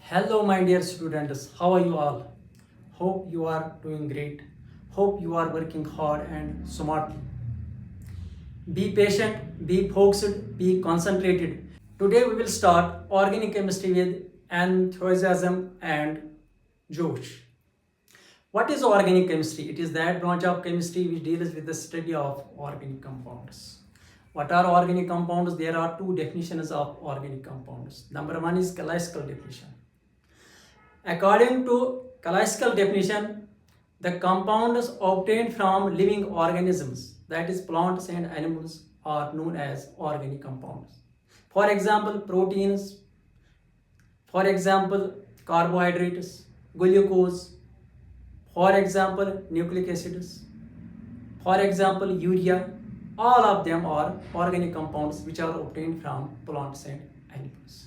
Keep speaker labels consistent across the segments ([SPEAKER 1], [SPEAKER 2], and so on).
[SPEAKER 1] Hello, my dear students. How are you all? Hope you are doing great. Hope you are working hard and smartly. Be patient, be focused, be concentrated. Today we will start organic chemistry with enthusiasm and josh. What is organic chemistry? It is that branch of chemistry which deals with the study of organic compounds. What are organic compounds? There are two definitions of organic compounds. Number one is classical definition. According to classical definition, the compounds obtained from living organisms, that is plants and animals, are known as organic compounds. For example, proteins, for example, carbohydrates, glucose, for example, nucleic acids, for example, urea, all of them are organic compounds which are obtained from plants and animals.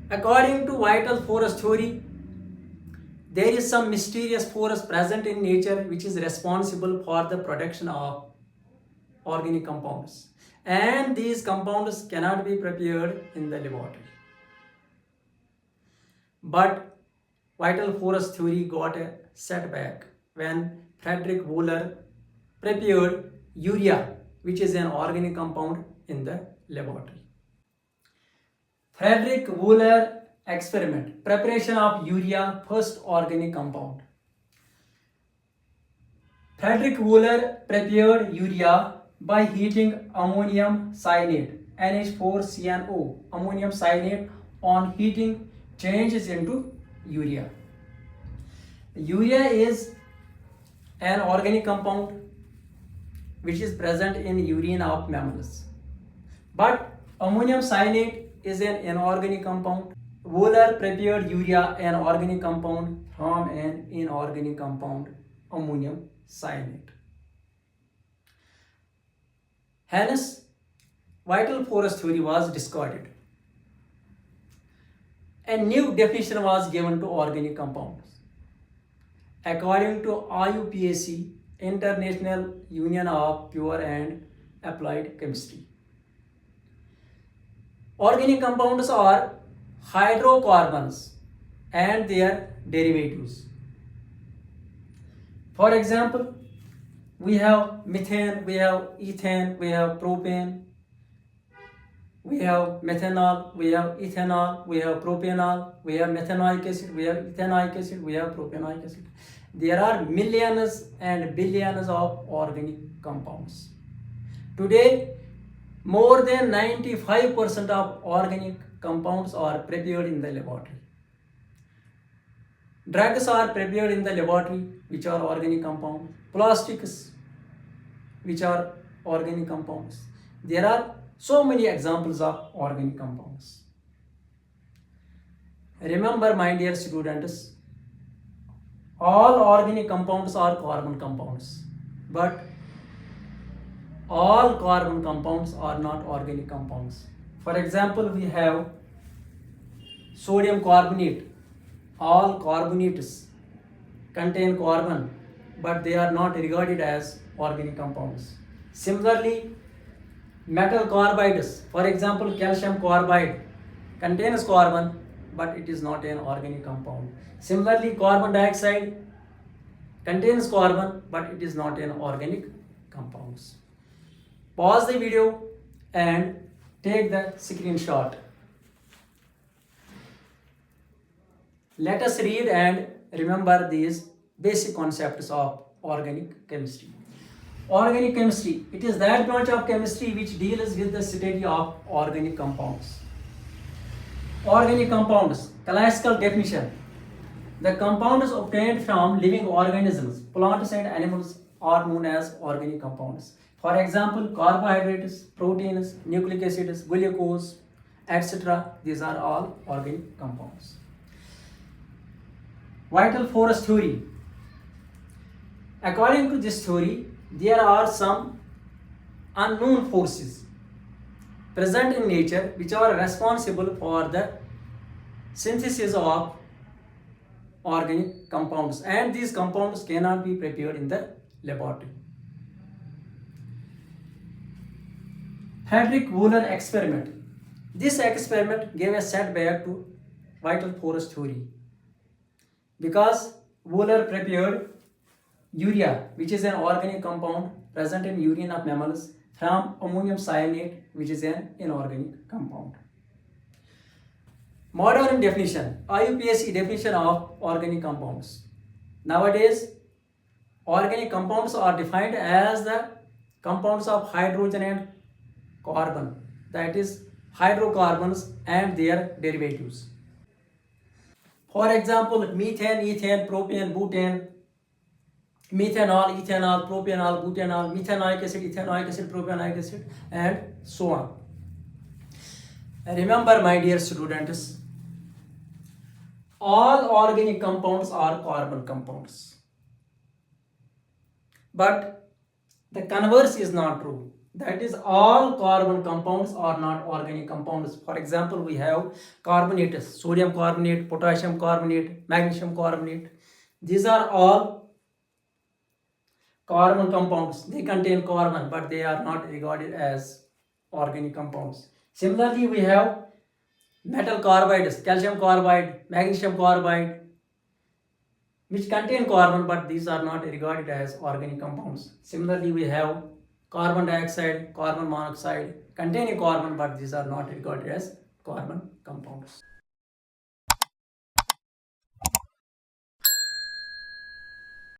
[SPEAKER 1] According to vital force theory, there is some mysterious force present in nature which is responsible for the production of organic compounds. And these compounds cannot be prepared in the laboratory. But vital force theory got a setback when Frederick Wöhler prepared urea, which is an organic compound, in the laboratory. Frederick Wöhler experiment, preparation of urea, first organic compound. Frederick Wöhler prepared urea by heating ammonium cyanide, NH4CnO. Ammonium cyanide on heating changes into urea. Urea is an organic compound which is present in urine of mammals. But ammonium cyanide is an inorganic compound. Wöhler prepared urea, an organic compound, from an inorganic compound, ammonium cyanide. Hence, vital force theory was discarded. A new definition was given to organic compounds. According to IUPAC, International Union of Pure and Applied Chemistry, organic compounds are hydrocarbons and their derivatives. For example, we have methane, we have ethane, we have propane, we have methanol, we have ethanol, we have propanol, we have methanoic acid, we have ethanoic acid, we have propanoic acid. There are millions and billions of organic compounds. Today, more than 95% of organic compounds are prepared in the laboratory. Drugs are prepared in the laboratory, which are organic compounds. Plastics, which are organic compounds. There are so many examples of organic compounds. Remember, my dear students, all organic compounds are carbon compounds, but all carbon compounds are not organic compounds. For example, we have sodium carbonate. All carbonates contain carbon, but they are not regarded as organic compounds. Similarly, metal carbides, for example, calcium carbide, contains carbon, but it is not an organic compound. Similarly, carbon dioxide contains carbon, but it is not an organic compound. Pause the video and take the screenshot. Let us read and remember these basic concepts of organic chemistry. Organic chemistry, it is that branch of chemistry which deals with the study of organic compounds. Organic compounds, classical definition. The compounds obtained from living organisms, plants and animals, are known as organic compounds. For example, carbohydrates, proteins, nucleic acids, glucose, etc. These are all organic compounds. Vital force theory. According to this theory, there are some unknown forces present in nature which are responsible for the synthesis of organic compounds, and these compounds cannot be prepared in the laboratory. Frederick Wöhler experiment. This experiment gave a setback to vital force theory because Wheeler prepared urea, which is an organic compound present in urine of mammals, from ammonium cyanate, which is an inorganic compound. Modern definition, IUPAC definition of organic compounds. Nowadays, organic compounds are defined as the compounds of hydrogen and carbon, that is hydrocarbons and their derivatives. For example, methane, ethane, propane, butane, methanol, ethanol, propanol, butanol, methanoic acid, ethanoic acid, propanoic acid, and so on. Remember, my dear students, all organic compounds are carbon compounds. But the converse is not true. That is, all carbon compounds are not organic compounds. For example, we have carbonates, sodium carbonate, potassium carbonate, magnesium carbonate. These are all carbon compounds. They contain carbon, but they are not regarded as organic compounds. Similarly, we have metal carbides, calcium carbide, magnesium carbide, which contain carbon, but these are not regarded as organic compounds. Similarly, we have carbon dioxide, carbon monoxide, containing carbon, but these are not regarded as carbon compounds.